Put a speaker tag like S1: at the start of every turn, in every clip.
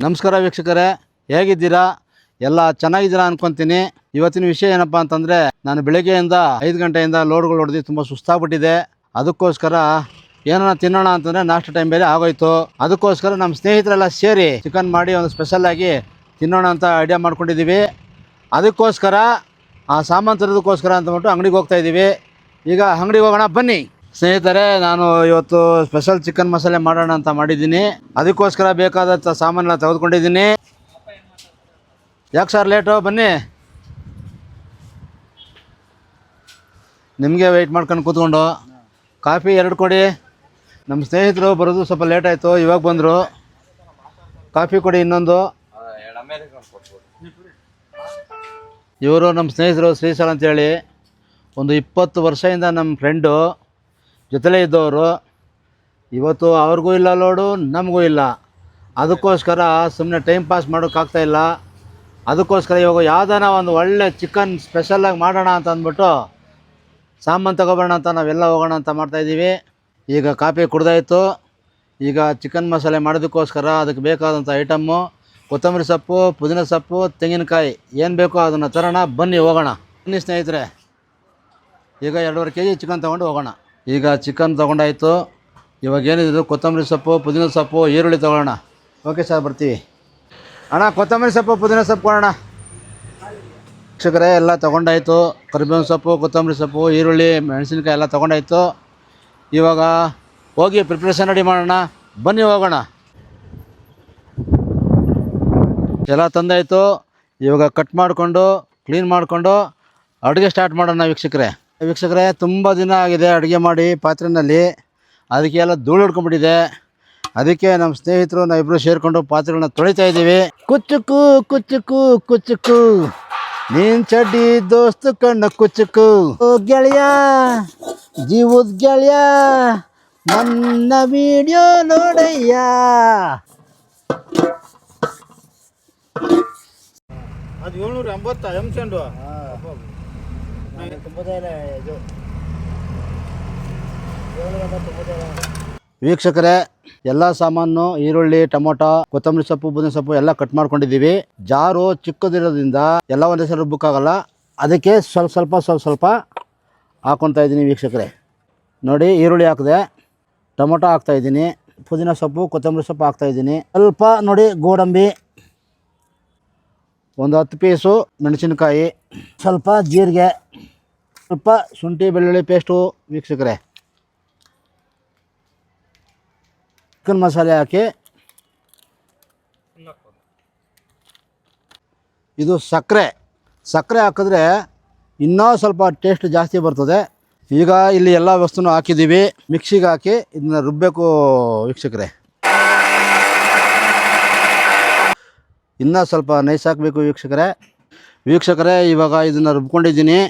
S1: ನಮಸ್ಕಾರ ವೀಕ್ಷಕರೇ, ಹೇಗಿದ್ದೀರಾ? ಎಲ್ಲ ಚೆನ್ನಾಗಿದ್ದೀರಾ ಅನ್ಕೊತೀನಿ. ಇವತ್ತಿನ ವಿಷಯ ಏನಪ್ಪ ಅಂತಂದರೆ, ನಾನು ಬೆಳಗ್ಗೆಯಿಂದ 5 ಗಂಟೆಯಿಂದ ಲೋಡ್ಗಳು ಹೊಡೆದು ತುಂಬ ಸುಸ್ತಾಗ್ಬಿಟ್ಟಿದೆ. ಅದಕ್ಕೋಸ್ಕರ ಏನಾರ ತಿನ್ನೋಣ ಅಂತಂದರೆ ನಾಷ್ಟ ಟೈಮ್ ಬೇರೆ ಆಗೋಯ್ತು. ಅದಕ್ಕೋಸ್ಕರ ನಮ್ಮ ಸ್ನೇಹಿತರೆಲ್ಲ ಸೇರಿ ಚಿಕನ್ ಮಾಡಿ ಒಂದು ಸ್ಪೆಷಲಾಗಿ ತಿನ್ನೋಣ ಅಂತ ಐಡಿಯಾ ಮಾಡ್ಕೊಂಡಿದ್ದೀವಿ. ಅದಕ್ಕೋಸ್ಕರ ಆ ಸಾಮಾನು ತರೋದಕ್ಕೋಸ್ಕರ ಅಂತಬಿಟ್ಟು ಅಂಗಡಿಗೆ ಹೋಗ್ತಾಯಿದ್ದೀವಿ. ಈಗ ಅಂಗಡಿಗೆ ಹೋಗೋಣ ಬನ್ನಿ ಸ್ನೇಹಿತರೆ. ನಾನು ಇವತ್ತು ಸ್ಪೆಷಲ್ ಚಿಕನ್ ಮಸಾಲೆ ಮಾಡೋಣ ಅಂತ ಮಾಡಿದ್ದೀನಿ. ಅದಕ್ಕೋಸ್ಕರ ಬೇಕಾದಂಥ ಸಾಮಾನೆಲ್ಲ ತೆಗೆದುಕೊಂಡಿದ್ದೀನಿ. ಯಾಕೆ ಸರ್ ಲೇಟು? ಬನ್ನಿ, ನಿಮಗೆ ವೆಯ್ಟ್ ಮಾಡ್ಕೊಂಡು ಕೂತ್ಕೊಂಡು. ಕಾಫಿ 2 ಕೊಡಿ. ನಮ್ಮ ಸ್ನೇಹಿತರು ಬರೋದು ಸ್ವಲ್ಪ ಲೇಟ್ ಆಯಿತು, ಇವಾಗ ಬಂದರು. ಕಾಫಿ ಕೊಡಿ ಇನ್ನೊಂದು. ಇವರು ನಮ್ಮ ಸ್ನೇಹಿತರು ಶ್ರೀಸಲ್ ಅಂತೇಳಿ, ಒಂದು 20 ವರ್ಷದಿಂದ ನಮ್ಮ ಫ್ರೆಂಡು, ಜೊತೆಲೇ ಇದ್ದವರು. ಇವತ್ತು ಅವ್ರಿಗೂ ಇಲ್ಲ ಲೋಡು, ನಮಗೂ ಇಲ್ಲ. ಅದಕ್ಕೋಸ್ಕರ ಸುಮ್ಮನೆ ಟೈಮ್ ಪಾಸ್ ಮಾಡೋಕ್ಕಾಗ್ತಾಯಿಲ್ಲ. ಅದಕ್ಕೋಸ್ಕರ ಇವಾಗ ಯಾವುದಾನ ಒಂದು ಒಳ್ಳೆ ಚಿಕನ್ ಸ್ಪೆಷಲಾಗಿ ಮಾಡೋಣ ಅಂತ ಅಂದ್ಬಿಟ್ಟು ಸಾಮಾನು ತಗೊಬರೋಣ ಅಂತ ನಾವೆಲ್ಲ ಹೋಗೋಣ ಅಂತ ಮಾಡ್ತಾಯಿದ್ದೀವಿ. ಈಗ ಕಾಫಿ ಕುಡ್ದಾಯಿತು. ಈಗ ಚಿಕನ್ ಮಸಾಲೆ ಮಾಡೋದಕ್ಕೋಸ್ಕರ ಅದಕ್ಕೆ ಬೇಕಾದಂಥ ಐಟಮ್ಮು ಕೊತ್ತಂಬರಿ ಸೊಪ್ಪು, ಪುದೀನ ಸೊಪ್ಪು, ತೆಂಗಿನಕಾಯಿ, ಏನು ಬೇಕೋ ಅದನ್ನು ತರೋಣ. ಬನ್ನಿ ಹೋಗೋಣ. ಬನ್ನಿ ಸ್ನೇಹಿತರೆ, ಈಗ 2.5 kg ಚಿಕನ್ ತೊಗೊಂಡು ಹೋಗೋಣ. ಈಗ ಚಿಕನ್ ತೊಗೊಂಡಾಯಿತು. ಇವಾಗ ಏನಿದು ಕೊತ್ತಂಬರಿ ಸೊಪ್ಪು, ಪುದೀನ ಸೊಪ್ಪು, ಈರುಳ್ಳಿ ತೊಗೊಳ್ಳೋಣ. ಓಕೆ ಸರ್, ಬರ್ತೀವಿ. ಅಣ್ಣ ಕೊತ್ತಂಬರಿ ಸೊಪ್ಪು, ಪುದೀನ ಸೊಪ್ಪು ಕೊಡೋಣ. ವೀಕ್ಷಕರೇ, ಎಲ್ಲ ತೊಗೊಂಡಾಯಿತು. ಕರಿಬೇವಿನ ಸೊಪ್ಪು, ಕೊತ್ತಂಬರಿ ಸೊಪ್ಪು, ಈರುಳ್ಳಿ, ಮೆಣಸಿನ್ಕಾಯಿ ಎಲ್ಲ ತೊಗೊಂಡಾಯಿತು. ಇವಾಗ ಹೋಗಿ ಪ್ರಿಪ್ರೇಷನ್ ರೆಡಿ ಮಾಡೋಣ. ಬನ್ನಿ ಹೋಗೋಣ. ಎಲ್ಲ ತಂದಾಯಿತು. ಇವಾಗ ಕಟ್ ಮಾಡಿಕೊಂಡು ಕ್ಲೀನ್ ಮಾಡಿಕೊಂಡು ಅಡುಗೆ ಸ್ಟಾರ್ಟ್ ಮಾಡೋಣ ವೀಕ್ಷಕರೇ. ತುಂಬ ದಿನ ಆಗಿದೆ ಅಡುಗೆ ಮಾಡಿ ಪಾತ್ರೆಯಲ್ಲಿ. ಅದಕ್ಕೆ ಎಲ್ಲ ಧೂಳು ಹಿಡ್ಕೊಂಡ್ಬಿಟ್ಟಿದೆ. ಅದಕ್ಕೆ ನಮ್ಮ ಸ್ನೇಹಿತರು ನಾವಿಬ್ಬರು ಸೇರಿಕೊಂಡು ಪಾತ್ರೆಗಳನ್ನ ತೊಳಿತಾ ಇದ್ದೀವಿ. ಕುಚ್ಚುಕು ಕುಚ್ಚುಕು ಕುಚ್ಚುಕು ನೀನ್ ಚಡ್ಡಿ ದೋಸ್ತು ಕಣ್ಣ ಕುಚ್ಚುಕು. ಓ ಗೆಳೆಯ, ಜೀವದ ಗೆಳೆಯ, ನನ್ನ ವಿಡಿಯೋ ನೋಡಯ್ಯ. ಅದು 780 ಎಂಸೆಂಡು. ವೀಕ್ಷಕರೇ, ಎಲ್ಲ ಸಾಮಾನು ಈರುಳ್ಳಿ, ಟೊಮೊಟೊ, ಕೊತ್ತಂಬರಿ ಸೊಪ್ಪು, ಪುದೀನ ಸೊಪ್ಪು ಎಲ್ಲ ಕಟ್ ಮಾಡ್ಕೊಂಡಿದ್ದೀವಿ. ಜಾರು ಚಿಕ್ಕದಿರೋದ್ರಿಂದ ಎಲ್ಲ ಒಂದೇ ಸಲ ರುಬ್ಬಕ್ಕಾಗಲ್ಲ. ಅದಕ್ಕೆ ಸ್ವಲ್ಪ ಹಾಕ್ಕೊತಾ ಇದ್ದೀನಿ ವೀಕ್ಷಕರೇ. ನೋಡಿ, ಈರುಳ್ಳಿ ಹಾಕಿದೆ, ಟೊಮೊಟೊ ಹಾಕ್ತಾಯಿದ್ದೀನಿ, ಪುದೀನ ಸೊಪ್ಪು, ಕೊತ್ತಂಬರಿ ಸೊಪ್ಪು ಹಾಕ್ತಾಯಿದ್ದೀನಿ. ಸ್ವಲ್ಪ ನೋಡಿ ಗೋಡಂಬಿ, ಒಂದು 10 ಪೀಸು ಮೆಣಸಿನ್ಕಾಯಿ, ಸ್ವಲ್ಪ ಜೀರಿಗೆ, ಸ್ವಲ್ಪ ಶುಂಠಿ ಬೆಳ್ಳುಳ್ಳಿ ಪೇಸ್ಟು. ವೀಕ್ಷಕರೇ, ಚಿಕನ್ ಮಸಾಲೆ ಹಾಕಿ, ಇದು ಸಕ್ಕರೆ ಹಾಕಿದ್ರೆ ಇನ್ನೂ ಸ್ವಲ್ಪ ಟೇಸ್ಟ್ ಜಾಸ್ತಿ ಬರ್ತದೆ. ಈಗ ಇಲ್ಲಿ ಎಲ್ಲ ವಸ್ತುನೂ ಹಾಕಿದ್ದೀವಿ. ಮಿಕ್ಸಿಗೆ ಹಾಕಿ ಇದನ್ನ ರುಬ್ಬಬೇಕು ವೀಕ್ಷಕರೇ. ಇನ್ನೂ ಸ್ವಲ್ಪ ನೈಸ್ ಹಾಕಬೇಕು ವೀಕ್ಷಕರೇ. ಇವಾಗ ಇದನ್ನು ರುಬ್ಕೊಂಡಿದ್ದೀನಿ.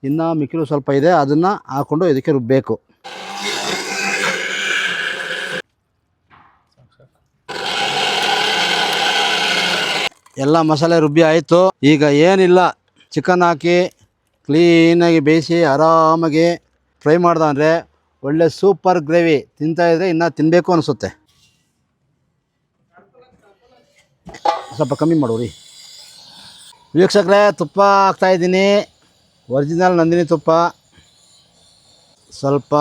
S1: ಇನ್ನು ಮಿಕ್ಕಿರೋ ಸ್ವಲ್ಪ ಇದೆ, ಅದನ್ನು ಹಾಕ್ಕೊಂಡು ಇದಕ್ಕೆ ರುಬ್ಬಬೇಕು. ಎಲ್ಲ ಮಸಾಲೆ ರುಬ್ಬಿ ಆಯಿತು. ಈಗ ಏನಿಲ್ಲ, ಚಿಕನ್ ಹಾಕಿ ಕ್ಲೀನಾಗಿ ಬೇಯಿಸಿ ಆರಾಮಾಗಿ ಫ್ರೈ ಮಾಡ್ದೆ ಒಳ್ಳೆ ಸೂಪರ್ ಗ್ರೇವಿ. ತಿಂತಾಯಿದ್ರೆ ಇನ್ನೂ ತಿನ್ನಬೇಕು ಅನಿಸುತ್ತೆ. ಸ್ವಲ್ಪ ಕಮ್ಮಿ ಮಾಡೋರಿ ವೀಕ್ಷಕರೇ. ತುಪ್ಪ ಹಾಕ್ತಾಯಿದ್ದೀನಿ, ಒರಿಜಿನಲ್ ನಂದಿನಿ ತುಪ್ಪ. ಸ್ವಲ್ಪ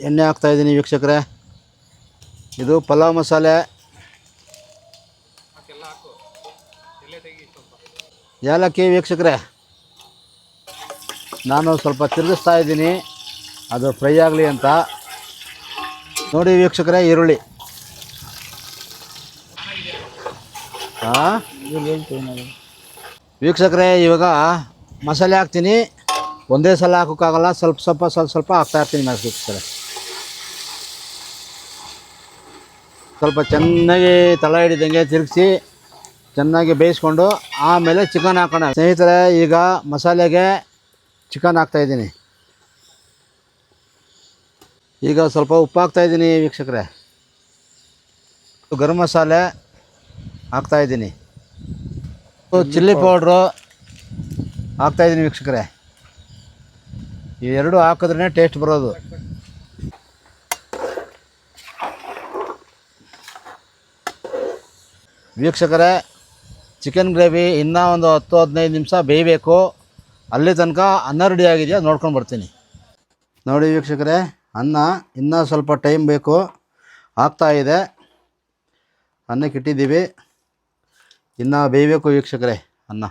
S1: ಎಣ್ಣೆ ಹಾಕ್ತಾಯಿದ್ದೀನಿ ವೀಕ್ಷಕರೇ. ಇದು ಪಲಾವ್ ಮಸಾಲೆ. ಏಲಕ್ಕಿ ವೀಕ್ಷಕರೇ, ನಾನು ಸ್ವಲ್ಪ ತಿರುಗಿಸ್ತಾ ಇದ್ದೀನಿ, ಅದು ಫ್ರೈ ಆಗಲಿ ಅಂತ. ನೋಡಿ ವೀಕ್ಷಕರೇ, ಈರುಳ್ಳಿ ವೀಕ್ಷಕರೇ. ಇವಾಗ ಮಸಾಲೆ ಹಾಕ್ತೀನಿ. ಒಂದೇ ಸಲ ಹಾಕೋಕ್ಕಾಗಲ್ಲ, ಸ್ವಲ್ಪ ಹಾಕ್ತಾಯಿರ್ತೀನಿ ವೀಕ್ಷಕರೇ. ಸ್ವಲ್ಪ ಚೆನ್ನಾಗಿ ತಳ ಹಿಡಿದಂಗೆ ತಿರುಗಿಸಿ ಚೆನ್ನಾಗಿ ಬೇಯಿಸ್ಕೊಂಡು ಆಮೇಲೆ ಚಿಕನ್ ಹಾಕೋಣ ಸ್ನೇಹಿತರೆ. ಈಗ ಮಸಾಲೆಗೆ ಚಿಕನ್ ಹಾಕ್ತಾಯಿದ್ದೀನಿ. ಈಗ ಸ್ವಲ್ಪ ಉಪ್ಪು ಹಾಕ್ತಾಯಿದ್ದೀನಿ ವೀಕ್ಷಕರೇ. ಗರಂ ಮಸಾಲೆ ಹಾಕ್ತಾಯಿದ್ದೀನಿ, ಚಿಲ್ಲಿ ಪೌಡ್ರು ಹಾಕ್ತಾಯಿದ್ದೀನಿ ವೀಕ್ಷಕರೇ. ಇವೆರಡು ಹಾಕಿದ್ರೇ ಟೇಸ್ಟ್ ಬರೋದು. ವೀಕ್ಷಕರೇ, ಚಿಕನ್ ಗ್ರೇವಿ ಇನ್ನೂ ಒಂದು 10-15 ನಿಮಿಷ ಬೇಯಬೇಕು. ಅಲ್ಲಿ ತನಕ ಅನ್ನ ರೆಡಿ ಆಗಿದೆಯಾ ನೋಡ್ಕೊಂಡು ಬರ್ತೀನಿ. ನೋಡಿ ವೀಕ್ಷಕರೇ, ಅನ್ನ ಇನ್ನೂ ಸ್ವಲ್ಪ ಟೈಮ್ ಬೇಕು, ಆಗ್ತಾಯಿದೆ. ಅನ್ನಕ್ಕೆ ಇಟ್ಟಿದ್ದೀವಿ, ಇನ್ನೂ ಬೇಯಬೇಕು ವೀಕ್ಷಕರೇ ಅನ್ನ.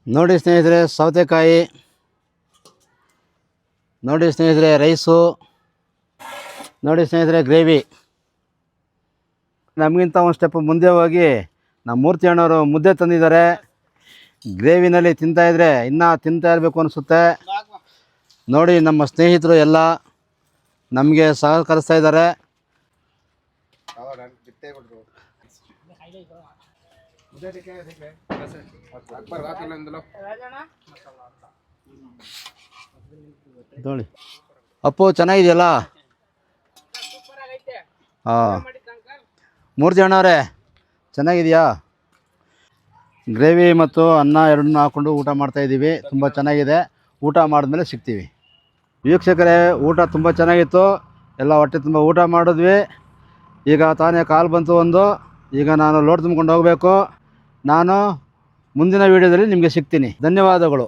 S1: ನೋಡಿ ಸ್ನೇಹಿತರೆ ಸೌತೆಕಾಯಿ, ನೋಡಿ ಸ್ನೇಹಿತರೆ ರೈಸು, ನೋಡಿ ಸ್ನೇಹಿತರೆ ಗ್ರೇವಿ. ನಮಗಿಂತ ಒಂದು ಸ್ಟೆಪ್ ಮುಂದೆ ಹೋಗಿ ನಮ್ಮ ಮೂರ್ತಿ ಅಣ್ಣವರು ಮುದ್ದೆ ತಂದಿದ್ದಾರೆ. ಗ್ರೇವಿನಲ್ಲಿ ತಿಂತಾಯಿದ್ರೆ ಇನ್ನೂ ತಿಂತಾ ಇರಬೇಕು ಅನಿಸುತ್ತೆ. ನೋಡಿ ನಮ್ಮ ಸ್ನೇಹಿತರು ಎಲ್ಲ ನಮಗೆ ಸಹಕರಿಸ್ತಾ ಇದ್ದಾರೆ. ನೋಡಿ ಅಪ್ಪು ಚೆನ್ನಾಗಿದೆಯಲ್ಲ? ಹಾಂ ಮೂರ್ತಿ ಅಣ್ಣವರೇ ಚೆನ್ನಾಗಿದೆಯಾ? ಗ್ರೇವಿ ಮತ್ತು ಅನ್ನ ಎರಡನ್ನೂ ಹಾಕ್ಕೊಂಡು ಊಟ ಮಾಡ್ತಾಯಿದ್ದೀವಿ. ತುಂಬ ಚೆನ್ನಾಗಿದೆ. ಊಟ ಮಾಡಿದ್ಮೇಲೆ ಸಿಗ್ತೀವಿ. ವೀಕ್ಷಕರೇ, ಊಟ ತುಂಬ ಚೆನ್ನಾಗಿತ್ತು. ಎಲ್ಲ ಹೊಟ್ಟೆ ತುಂಬ ಊಟ ಮಾಡಿದ್ವಿ. ಈಗ ತಾನೇ ಕಾಲ್ ಬಂತು ಒಂದು. ಈಗ ನಾನು ಲೋಡ್ ತುಂಬ್ಕೊಂಡು ಹೋಗಬೇಕು. ನಾನು ಮುಂದಿನ ವೀಡಿಯೋದಲ್ಲಿ ನಿಮಗೆ ಸಿಗ್ತೀನಿ. ಧನ್ಯವಾದಗಳು.